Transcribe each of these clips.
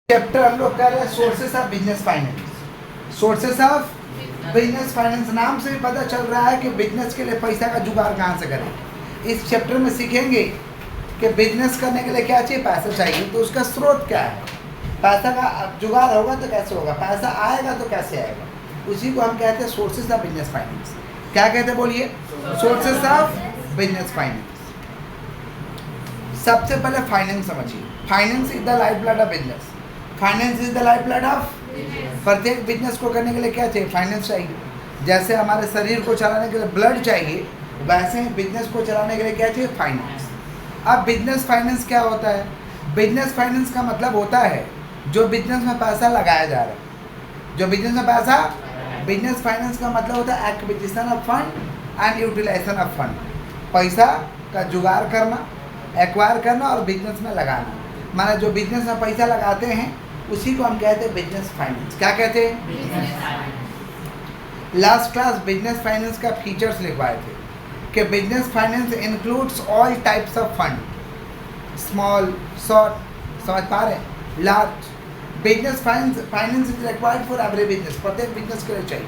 Chapter हम लोग कर रहे हैं sources of business finance. Sources of business finance नाम से भी पता चल रहा है कि बिजनेस के लिए पैसा का जुगाड़ कहाँ से करें। इस चैप्टर में सीखेंगे कि बिजनेस करने के लिए क्या चाहिए, पैसा चाहिए, तो उसका स्रोत क्या है, पैसा का जुगाड़ होगा तो कैसे होगा, पैसा आएगा तो कैसे आएगा, उसी को हम कहते हैं सोर्सेस ऑफ बिजनेस फाइनेंस। क्या कहते हैं बोलिए, सोर्सेस ऑफ बिजनेस फाइनेंस। सबसे पहले फाइनेंस समझिए। Finance is the life blood of business. Finance is the life blood of, प्रत्येक बिजनेस को करने के लिए क्या चाहिए, फाइनेंस चाहिए। जैसे हमारे शरीर को चलाने के लिए ब्लड चाहिए, वैसे ही बिजनेस को चलाने के लिए क्या चाहिए, फाइनेंस। अब बिजनेस फाइनेंस क्या होता है, बिजनेस फाइनेंस का मतलब होता है जो बिजनेस में पैसा लगाया जा रहा है, जो बिजनेस में पैसा, बिजनेस फाइनेंस का मतलब होता है acquisition of fund and utilisation of fund. पैसा का जुगाड़ करना, एक्वायर करना और बिजनेस में लगाना। माने जो बिजनेस में पैसा लगाते हैं उसी को हम कहते हैं बिजनेस फाइनेंस। क्या कहते हैं, लास्ट क्लास बिजनेस फाइनेंस का फीचर्स लिखवाए थे कि business finance includes all types of fund, small, short, समझ पा रहे हैं, large. Business finance is required for every business, प्रत्येक बिजनेस के लिए चाहिए,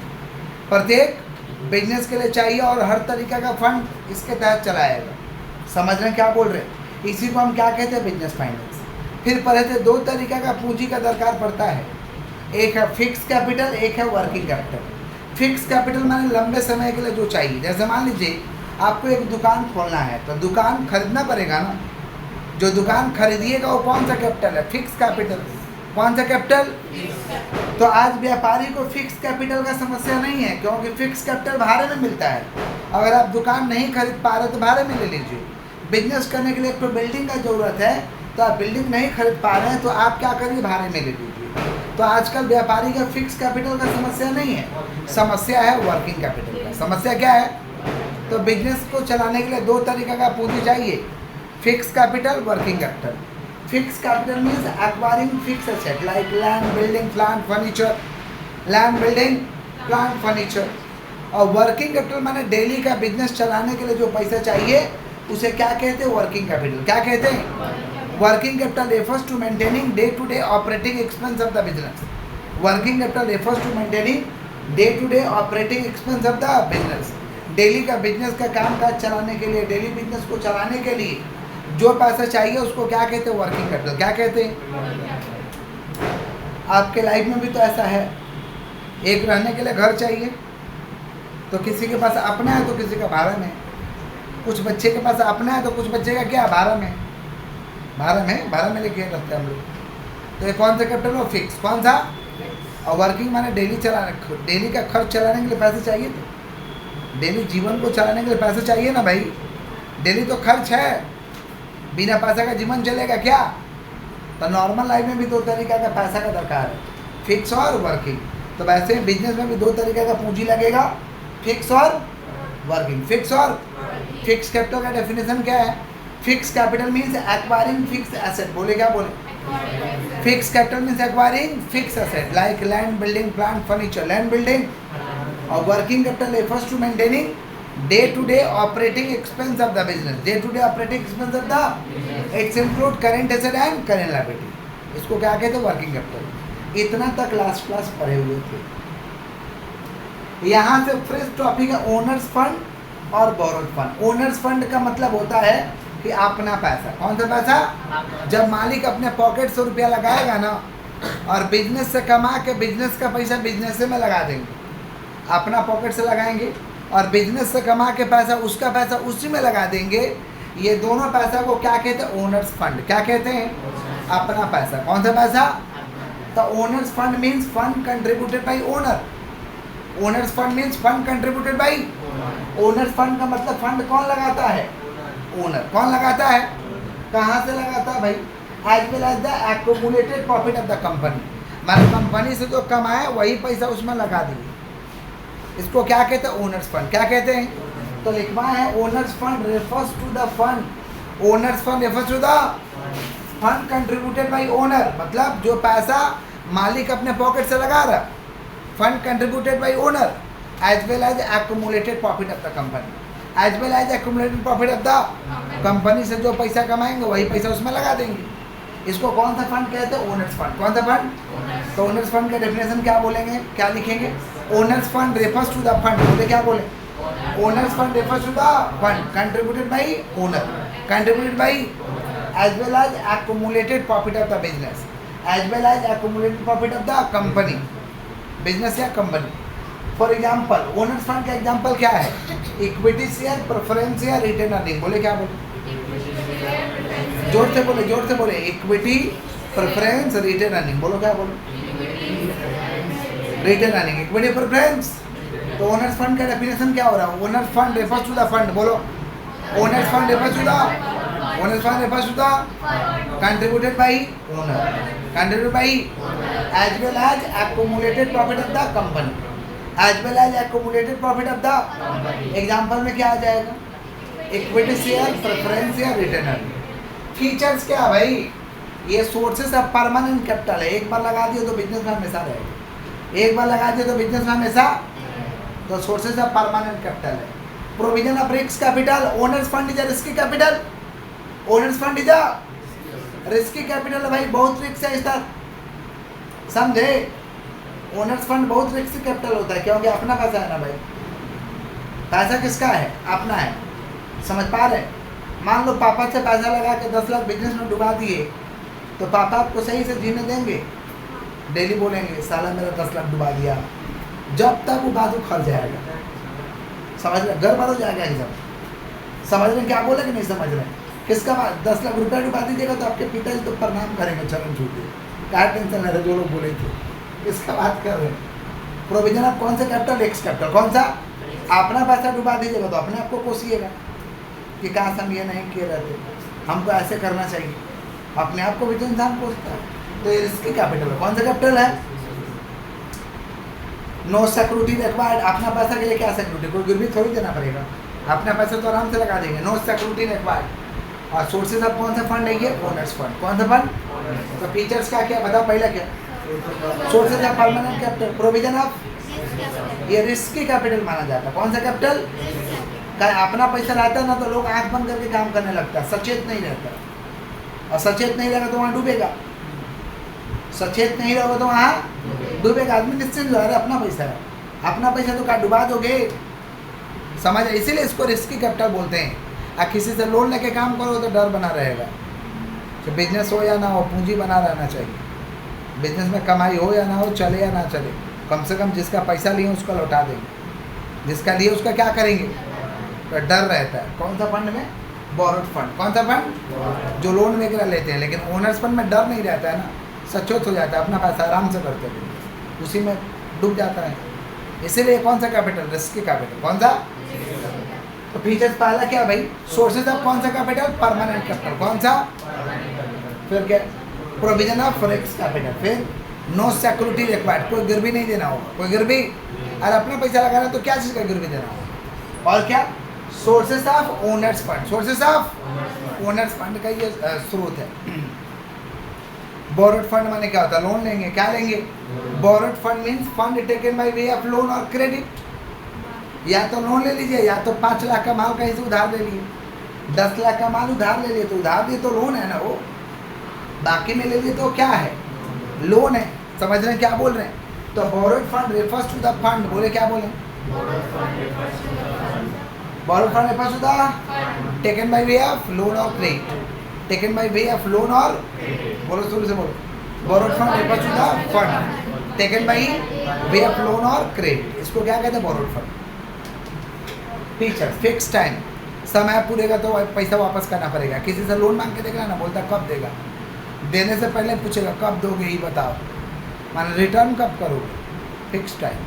प्रत्येक बिजनेस के लिए चाहिए और हर तरीके का फंड इसके तहत चलाएगा। समझ रहे हैं क्या बोल रहे हैं, इसी को हम क्या कहते हैं, बिजनेस फाइनेंस। फिर पढ़े थे दो तरीके का पूंजी का दरकार पड़ता है, एक है फिक्स कैपिटल, एक है वर्किंग कैपिटल। फिक्स कैपिटल माने लंबे समय के लिए जो चाहिए। जैसे मान लीजिए आपको एक दुकान खोलना है तो दुकान खरीदना पड़ेगा ना, जो दुकान खरीदिएगा वो कौन सा कैपिटल है, फिक्स कैपिटल। कौन सा कैपिटल, तो आज व्यापारी को फिक्स कैपिटल का समस्या नहीं है, क्योंकि फिक्स कैपिटल भाड़े में मिलता है। अगर आप दुकान नहीं खरीद पा रहे तो भाड़े में ले लीजिए। बिजनेस करने के लिए एक तो बिल्डिंग का ज़रूरत है, तो आप बिल्डिंग नहीं खरीद पा रहे हैं तो आप क्या करिए, भाड़े में ले लीजिए। तो आजकल व्यापारी का फिक्स कैपिटल का समस्या नहीं है, समस्या है वर्किंग कैपिटल का। समस्या क्या है, तो बिजनेस को चलाने के लिए दो तरीके का पूंजी चाहिए, fix capital, working capital. Fix capital means acquiring fix asset like land, building, plant, furniture, land, building, plant, furniture. और वर्किंग कैपिटल माने डेली का बिजनेस चलाने के लिए जो पैसा चाहिए उसे क्या कहते हैं, वर्किंग कैपिटल। क्या कहते हैं, working capital refers to maintaining day to day operating expense of the business. Working capital refers to maintaining day to day operating expense of the business. Daily का बिजनेस का काम काज चलाने के लिए, डेली बिजनेस को चलाने के लिए जो पैसा चाहिए उसको क्या कहते हैं, वर्किंग कैपिटल। क्या कहते हैं, आपके लाइफ में भी तो ऐसा है, एक रहने के लिए घर चाहिए तो किसी के पास अपना है तो किसी का भाड़ा में, कुछ बच्चे के पास अपना है तो कुछ बच्चे का क्या भाड़ा में, भाड़ा में लेके रखते हैं हम लोग। तो ये कौन सा कैपिटल हो, फिक्स। कौन सा, और वर्किंग माने डेली डेली का खर्च चलाने के लिए पैसे चाहिए, तो डेली जीवन को चलाने के लिए पैसे चाहिए ना भाई, डेली तो खर्च है, बिना पैसा का जीवन चलेगा क्या। तो नॉर्मल लाइफ में भी दो तरीका का पैसा का दरकार है, फिक्स और वर्किंग। तो वैसे बिजनेस में भी दो तरीके का पूंजी लगेगा, फिक्स और वर्किंग। फिक्स और फिक्स कैपिटल का डेफिनेशन क्या है, fix capital means acquiring fix asset. बोले क्या बोले, fix capital means acquiring fix asset like land, building, plant, furniture, land, building. और working capital refers to maintaining day to day operating expense of the business. Day to day operating expense of the, its include current asset and current liability. इसको क्या कहते हैं, working capital. इतना तक last class पढ़े हुए थे। यहाँ से फ्रेश टॉपिक है ओनर्स फंड और बोरोड फंड। ओनर्स फंड का मतलब होता है कि अपना पैसा। कौन सा पैसा, जब मालिक अपने पॉकेट से रुपया लगाएगा ना और बिजनेस से कमा के बिजनेस का पैसा बिजनेस में लगा देंगे, अपना पॉकेट से लगाएंगे और बिजनेस से कमा के पैसा उसका पैसा उसी में लगा देंगे। ये दोनों पैसा को क्या कहते हैं, ओनर्स फंड। क्या कहते हैं, अपना पैसा। कौन सा पैसा, तो owners fund means fund contributed by owner. Owner's fund means fund contributed by owners fund का मतलब फंड कौन लगाता है, ओनर। कौन लगाता है, कहाँ से लगाता है भाई, as well as the accumulated profit of the company. मतलब कंपनी से जो कमाए वही पैसा उसमें लगा दिए, इसको क्या कहते हैं, ओनर्स फंड। क्या कहते हैं, तो लिखवा है owners fund refers to the fund, owners fund refers to the fund contributed by owner. मतलब जो पैसा मालिक अपने पॉकेट से लगा रहा, fund contributed by owner, as well as accumulated profit of the company. As well as accumulated profit of the company से जो पैसा कमाएंगे वही पैसा उसमें लगा देंगे। इसको कौन सा फंड कहते हैं? Owners fund. कौन सा फंड? तो ओनर्स फंड का डेफिनेशन क्या बोलेंगे, क्या लिखेंगे? Owners fund refers to the fund, बोले क्या बोले? Owners fund refers to the fund contributed by owner, contributed by as well as accumulated profit of the business, as well as accumulated profit of the company, business या कंपनी। For example owners fund का example क्या है? Equity share, preference या retain earning, बोले क्या बोले? जोर से बोले, जोर से बोले। इक्विटी, प्रेफरेंस, रिटेन अर्निंग, बोलो क्या बोलो? Retain earning, equity, preference. तो ओनर्स फंड का डेफिनेशन क्या हो रहा है? Owners fund refers to the fund, बोलो। Owners fund refers to the, owners fund refers to the contributed by owner, contributed by as well as accumulated profit of the company, as well as accumulated profit of the. Example में क्या आ जाएगा? Equity share, preference या retain earning. Features क्या भाई? ये sources of permanent capital है, एक बार लगा दिए तो बिजनेस में हमेशा रहेगा, एक बार लगा दिए तो बिजनेस में हमेशा। तो सोर्सेस ऑफ परमानेंट कैपिटल है। Provision of risk capital, owner's fund is a risky capital, owner's fund is a risky capital है भाई, बहुत रिस्क है इसका, समझे? ओनर्स फंड बहुत रिस्की कैपिटल होता है क्योंकि अपना पैसा है ना भाई, पैसा किसका है? अपना है, समझ पा रहे? मान लो पापा से पैसा लगा के 10 लाख बिजनेस में डुबा दिए, तो पापा आपको सही से जीने देंगे? डेली बोलेंगे साला मेरा 10 लाख डुबा दिया, जब तक वो बाजू खर जाएगा, समझ रहे? गड़बड़ हो जाएगा एकदम, समझ रहे क्या बोले कि नहीं समझ रहे? किसका 10 लाख रुपया डुबा दीजिएगा तो आपके पिताजी तो प्रणाम करेंगे, चरण छूटे, क्या टेंशन है? जो लोग बोले थे किसका बात कर रहे हैं? प्रोविजन ऑफ कौन सा कैपिटल? X capital. कौन सा? अपना पैसा डुबा दीजिएगा तो अपने आप को कोसिएगा कि काश हम ये नहीं किए रहते, हमको ऐसे करना चाहिए, अपने आप को भी तो इंसान कोसता है। तो ये रिस्की कैपिटल है। कौन सा कैपिटल है? नो सिक्योरिटी रिक्वायर्ड, अपना पैसा के लिए क्या सिक्योरिटी? कोई गिरवी थोड़ी देना पड़ेगा, अपना पैसा तो आराम से लगा देंगे। No security required. और सोर्सेज ऑफ कौन सा फंड है ये? Owners fund. कौन सा फंड? तो फीचर्स क्या क्या बताओ पहला क्या? Sources of permanent capital, provision of, ये रिस्की कैपिटल माना जाता है। कौन सा कैपिटल? अपना पैसा रहता है ना तो लोग आंख बंद करके काम करने लगता है, सचेत नहीं रहता, और सचेत नहीं रहेगा तो वहाँ डूबेगा, सचेत नहीं रहोगे तो वहाँ डूबेगा। आदमी निश्चिंत जो है अपना पैसा है, अपना पैसा तो क्या डुबा दोगे, समझ? इसीलिए इसको रिस्की कैपिटल बोलते हैं। और किसी से लोन लेके काम करो तो डर बना रहेगा कि बिजनेस हो या ना हो, पूंजी बना रहना चाहिए, बिजनेस में कमाई हो या ना हो, चले या ना चले, कम से कम जिसका पैसा लिए उसका लौटा देंगे, जिसका लिए उसका क्या करेंगे, तो डर रहता है। कौन सा फंड में? Borrowed fund. कौन सा फंड? जो लोन वगैरह लेते हैं, लेकिन ओनर्स फंड में डर नहीं रहता है ना, सचोट हो जाता है, अपना पैसा आराम से करते हैं, उसी में डूब जाता है। इसीलिए कौन सा कैपिटल? Risky capital. कौन सा? तो फीचर्स पहला क्या भाई? सोर्सेज ऑफ कौन सा कैपिटल? Permanent capital. कौन सा? फिर क्या? Provision of risk capital. फिर नो सिक्योरिटी रिक्वायर्ड, कोई गिरवी नहीं देना होगा, कोई गिरवी, और अपना पैसा लगाना तो क्या चीज़ का गिरवी देना होगा। और क्या? Sources of owner's fund, sources of owners fund का ये स्रोत है। बोरोड फंड माने क्या होता है? लोन लेंगे, क्या लेंगे? Borrowed fund means fund taken by way of loan और क्रेडिट। या तो लोन ले लीजिए, या तो 5 लाख का माल कहीं से उधार ले लिए, 10 लाख का माल उधार ले लिए, तो उधार दिए तो लोन है ना वो, बाकी में ले लिए तो क्या है? लोन है। समझ रहे हैं क्या बोल रहे हैं? तो borrowed fund refers to the fund, बोले क्या बोले? Borrowed fund refers to the taken by way of loan और credit, taken by way of loan और, बोलो शुरू से बोलो, borrowed fund refers to the fund taken by way of loan और क्रेडिट, इसको क्या कहते हैं? Borrowed fund. Feature fix time, समय पूरेगा तो पैसा वापस करना पड़ेगा। किसी से लोन मांग के देगा ना, बोलता कब देगा, देने से पहले पूछेगा कब दोगे ही बताओ, मान रिटर्न कब करोगे, फिक्स टाइम।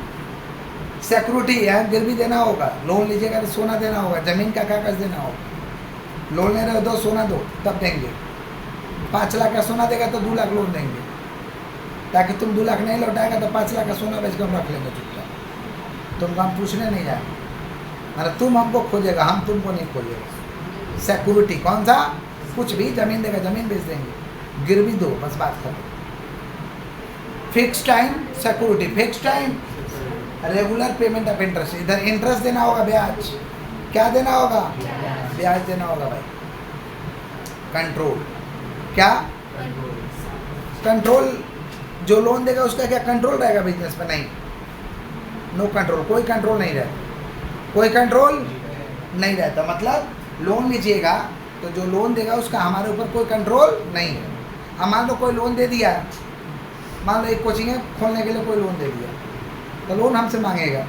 सिक्योरिटी है, गिरवी देना होगा, लोन लीजिएगा तो सोना देना होगा, ज़मीन का कागज देना होगा, लोन ले रहे हो दो सोना दो तब देंगे, 5 लाख का सोना देगा तो 2 लाख लोन देंगे, ताकि तुम 2 लाख नहीं लौटाएगा तो 5 लाख का सोना बेच कर रख लेंगे चुपचाप, तुमको हम पूछने नहीं जाएंगे, मतलब तुम हमको खोजेगा, हम तुमको नहीं खोजेगा। सिक्योरिटी कौन सा? कुछ भी, ज़मीन देगा ज़मीन बेच देंगे, गिरवी दो बस बात खत्म। Fix time security, fix time regular payment of interest, इधर इंटरेस्ट देना होगा, ब्याज, क्या देना होगा? ब्याज देना होगा भाई। कंट्रोल, क्या? कंट्रोल जो लोन देगा उसका क्या कंट्रोल रहेगा बिजनेस पे? नहीं, नो कंट्रोल, कोई कंट्रोल नहीं रहता, कोई कंट्रोल नहीं रहता। मतलब लोन लीजिएगा तो जो लोन देगा उसका हमारे ऊपर कोई कंट्रोल नहीं है। अब मान लो कोई लोन दे दिया, मान लो एक कोचिंग खोलने के लिए कोई लोन दे दिया, तो लोन हमसे मांगेगा,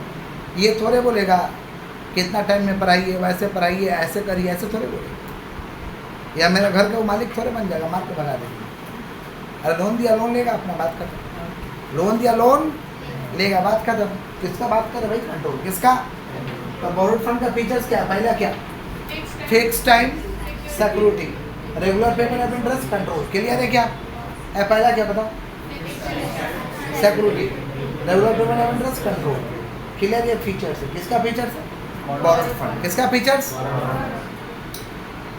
ये थोड़े बोलेगा कितना टाइम में पढ़ाइए, वैसे पढ़ाइए, ऐसे करिए, ऐसे थोड़े बोलेगा। या मेरा घर का वो मालिक थोड़े बन जाएगा, मार के भगा देंगे। अरे लोन दिया लोन लेगा, अपना बात खत्म। लोन दिया लोन लेगा, बात खत्म। किसका बात कर भाई? कंट्रोल किसका? तो बोरोड फंड का फीचर्स क्या? पहला क्या? Fix time security, regular payment of interest, control. Clear है क्या? पहला क्या बताओ? Security, regular payment of interest, control. Clear? ये फीचर्स है। किसका फीचर्स है? Borrowed fund. किसका फीचर्स?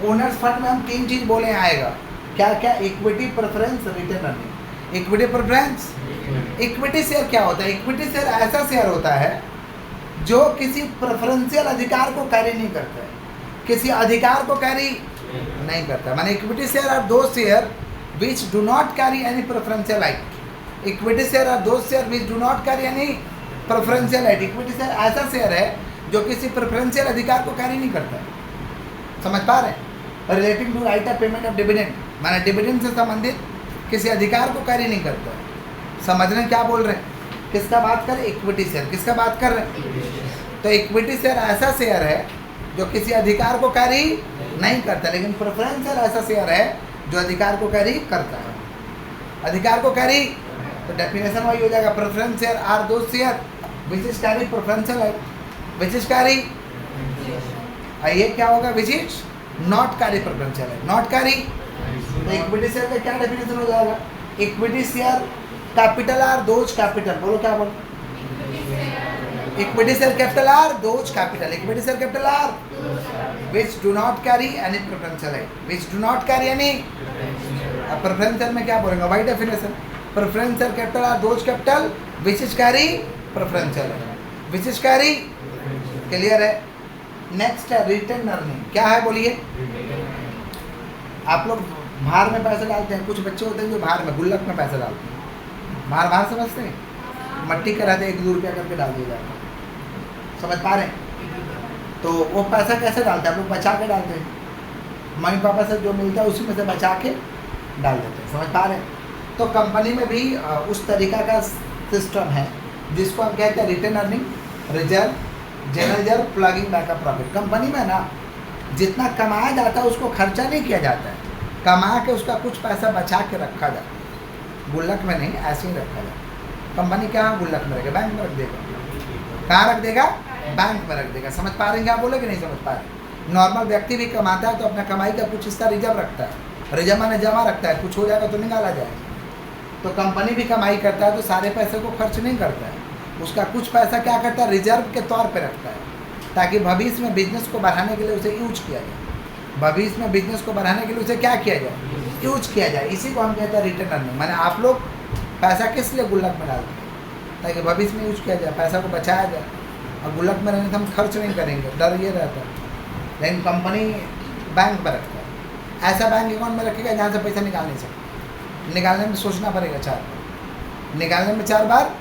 ओनर्स फंड में हम तीन चीज बोले आएगा। क्या क्या? Equity, preference, return earning. Equity, preference. Equity share क्या होता है? इक्विटी शेयर ऐसा शेयर होता है जो किसी प्रेफरेंशियल अधिकार को कैरी नहीं करता है, किसी अधिकार को कैरी नहीं करता। माने इक्विटी शेयर आर दो share which do not carry any preferential right. Equity share are दो share which do not carry any preferential right. Equity share ऐसा शेयर है जो किसी प्रेफरेंशियल अधिकार को कैरी नहीं करता है। समझ पा रहे हैं? Relating to right of payment of dividend, माना डिविडेंड से संबंधित किसी अधिकार को कैरी नहीं करता है। समझ रहे हैं क्या बोल रहे हैं? किसका बात कर रहे हैं? Equity share. किसका बात कर रहे हैं? तो इक्विटी शेयर ऐसा शेयर है जो किसी अधिकार को कैरी नहीं करता, लेकिन प्रेफरेंस शेयर ऐसा शेयर है जो अधिकार को कैरी करता है। अधिकार को कैरी, तो डेफिनेशन वही हो जाएगा। प्रेफरेंस शेयर आर दो share which is carry preferential right, which is carry. ये क्या होगा? Which is not carry preferential right, not carry. तो इक्विटी शेयर का क्या डेफिनेशन हो जाएगा? Equity share capital are those capital. बोलो क्या बोलो? Equity share capital are those capital. Equity share capital are which do not carry any preferential right, which do not carry any. अब preferential में क्या बोलेंगे? Why definition. Preference share capital are those capital which is carry preferential right, which is carry. Clear है? Next है return earning. क्या है बोलिए? आप लोग बाहर में पैसे डालते हैं, कुछ बच्चे होते हैं जो बाहर में गुल्लक में पैसे डालते हैं। बाहर बाहर समझते हैं? मट्टी कराते 1-2 रुपया करके डाल दिया जाता है। समझ पा रहे हैं? तो वो पैसा कैसे डालते हैं? आप लोग बचा के डालते हैं, मम्मी पापा से जो मिलता है उसी में से बचा के डाल देते हैं। समझ पा रहे हैं? तो कंपनी में भी उस तरीका का सिस्टम है जिसको हम कहते हैं return earning, reserve, general reserve, plugging backup profit. Company में ना जितना कमाया जाता है उसको खर्चा नहीं किया जाता है, कमा के उसका कुछ पैसा बचा के रखा जाता है। गुल्लक में नहीं, ऐसे ही रखा जाता है। कंपनी क्या गुल्लक में रखेगा? बैंक में रख देगा। कहाँ रख देगा? बैंक में रख देगा। समझ पा रहे हैं? क्या बोले कि नहीं समझ पा रहे? नॉर्मल व्यक्ति भी कमाता है तो अपना कमाई का कुछ हिस्सा रिजर्व रखता है, रिजर्व माने जमा रखता है, कुछ हो जाएगा तो निकाला जाएगा। तो कंपनी भी कमाई करता है तो सारे पैसे को खर्च नहीं करता है, उसका कुछ पैसा क्या करता है? रिजर्व के तौर पे रखता है, ताकि भविष्य में बिजनेस को बढ़ाने के लिए उसे यूज किया जाए। भविष्य में बिजनेस को बढ़ाने के लिए उसे क्या किया जाए? यूज किया जाए। इसी को हम कहते हैं रिटर्न अर्निंग। माने आप लोग पैसा किस लिए गुल्लक में डालते हैं? ताकि भविष्य में यूज किया जाए, पैसा को बचाया जाए। और गुल्लक में रहने से हम खर्च नहीं करेंगे, डर ये रहता है। लेकिन कंपनी बैंक में रखता है, ऐसा बैंक अकाउंट में रखेगा जहाँ से पैसा निकाल नहीं सकते, निकालने में सोचना पड़ेगा 4 बार, निकालने में 4 बार।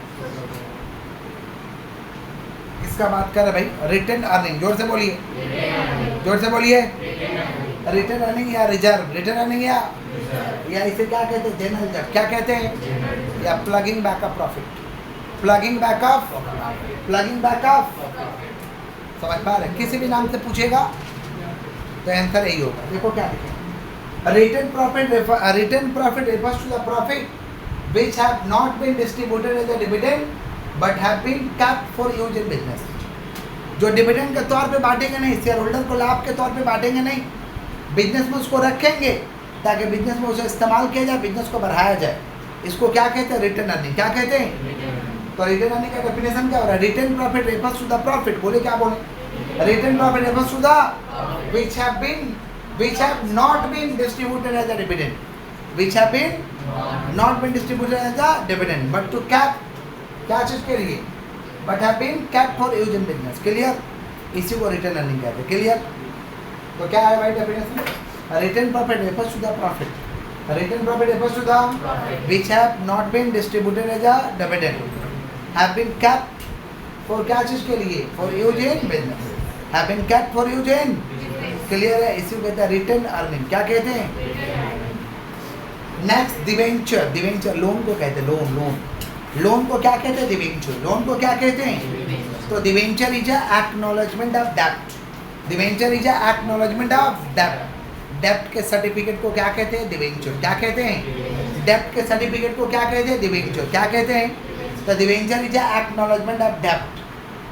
किसका बात कर रहे भाई? Return earning. जोर से बोलिए, जोर से बोलिए। रिटर्न अर्निंग या रिजर्व, रिटर्न अर्निंग या इसे क्या कहते हैं? General reserve. क्या कहते हैं? या plugging backup profit, plugging backup, plugging backup. समझ पा रहे? किसी भी नाम से पूछेगा तो आंसर यही होगा। देखो क्या लिखे? Return profit, return profit refers to the profit which have not been distributed as a dividend but have been kept for use in business। जो डिविडेंड के तौर पे बांटेंगे नहीं, शेयर होल्डर को लाभ के तौर पे बांटेंगे नहीं, बिजनेस में उसको रखेंगे ताकि बिजनेस में उसे इस्तेमाल किया जाए, बिजनेस को बढ़ाया जाए। इसको क्या कहते हैं? Return earning. क्या कहते हैं? तो रिटर्न अर्निंग का डेफिनेशन क्या हो रहा है? Return profit refers to the profit। बोले क्या बोले? Return profit refers to the which have not been distributed as a dividend, which have been not been distributed as a dividend but to cap, क्या चीज के लिए? but have been kept for use in business। Clear? इसी को return earning कहते हैं। Clear? तो क्या है भाई definition? Return profit refers to the profit Return profit refers to the which have not been distributed as a dividend, have been kept for क्या चीज के लिए? For use in business, have been kept for use in, clear है? इसी को कहते हैं return earning. क्या कहते हैं? नेक्स्ट डिवेंचर, डिवेंचर लोन को कहते हैं, लोन लोन लोन को क्या कहते हैं? डिवेंचर। लोन को क्या कहते हैं? तो debenture is a acknowledgement of डेब्ट, debenture is a acknowledgement of डेब्ट। डेब्ट के सर्टिफिकेट को क्या कहते हैं? डिवेंचर। क्या कहते हैं? डेब्ट के सर्टिफिकेट को क्या कहते हैं? डिवेंचर। क्या कहते हैं? तो debenture is a acknowledgement of डेब्ट।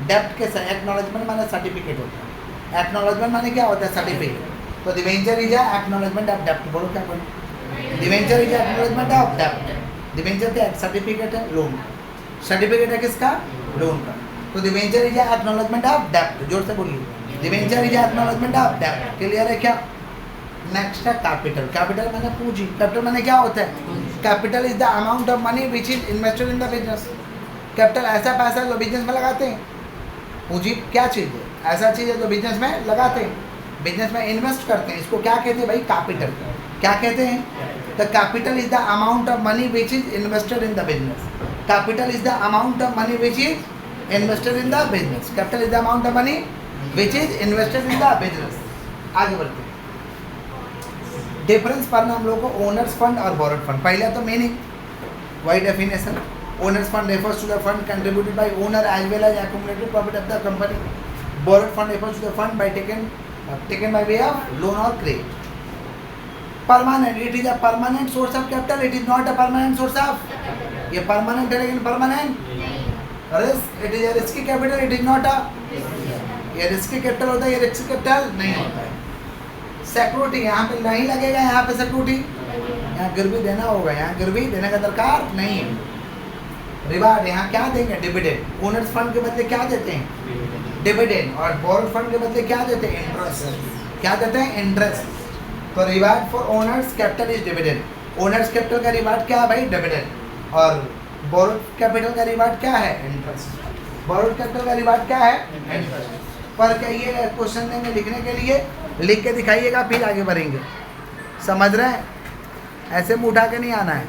डेब्ट के एक्नॉलेजमेंट माने सर्टिफिकेट होता है, एक्नॉलेजमेंट माने क्या होता है? सर्टिफिकेट। तो debenture is a acknowledgement of डेब्ट। बोलो क्या बोलो? Debenture is a acknowledgement of डेब्ट। डिवेंचर क्या सर्टिफिकेट है? लोन। सर्टिफिकेट है किसका? लोन का। तो debenture is a acknowledgement of डेब्ट। जोर से बोलिए, debenture is a acknowledgement of डेब्ट। क्लियर है क्या? नेक्स्ट है कैपिटल। कैपिटल माने पूंजी। कैपिटल माने क्या होता है? Capital is the amount of money which is invested in the business. Capital ऐसा पैसा जो बिजनेस में लगाते हैं। पूंजी क्या चीज़ है? ऐसा चीज़ है जो बिजनेस में लगाते हैं, बिजनेस में इन्वेस्ट करते हैं। इसको क्या कहते हैं भाई? कैपिटल। क्या कहते हैं? The capital is the amount of money which is invested in the business. Capital is the amount of money which is invested in the business. Capital is the amount of money which is invested in the business. आगे बढ़ते हैं। Difference पढ़ना हम लोग को owners fund और borrowed fund. पहले तो meaning, why definition. Owners fund refers to the fund contributed by owner as well as accumulated profit of the company. Borrowed fund refers to the fund by taken by way of loan or credit. Permanent, it is a permanent source of capital. It is not a permanent source of, ये permanent है लेकिन permanent risk, it is a risky capital. It is not a, ये risky capital होता है, ये risky capital नहीं होता है। सिक्योरिटी यहाँ पे नहीं लगेगा, यहाँ पे सिक्योरिटी, यहाँ गिरवी देना होगा, यहाँ गिरवी देने का दरकार नहीं है। रिवार्ड यहाँ क्या देंगे? डिविडेंड। ओनर्स फंड के बदले क्या देते हैं? डिविडेंड। और बोरोड फंड के बदले क्या देते हैं? इंटरेस्ट। क्या देते हैं? इंटरेस्ट। तो reward for owners capital is dividend. Owners capital का रिवार्ड क्या है भाई? डिविडेंड। और बोरोड कैपिटल का रिवार्ड क्या है? इंटरेस्ट। बोरोड कैपिटल का रिवार्ड क्या है? इंटरेस्ट। पर कहिए क्वेश्चन देंगे लिखने के लिए, लिख के दिखाइएगा, फिर आगे बढ़ेंगे। समझ रहे हैं? ऐसे मुँह उठा के नहीं आना है।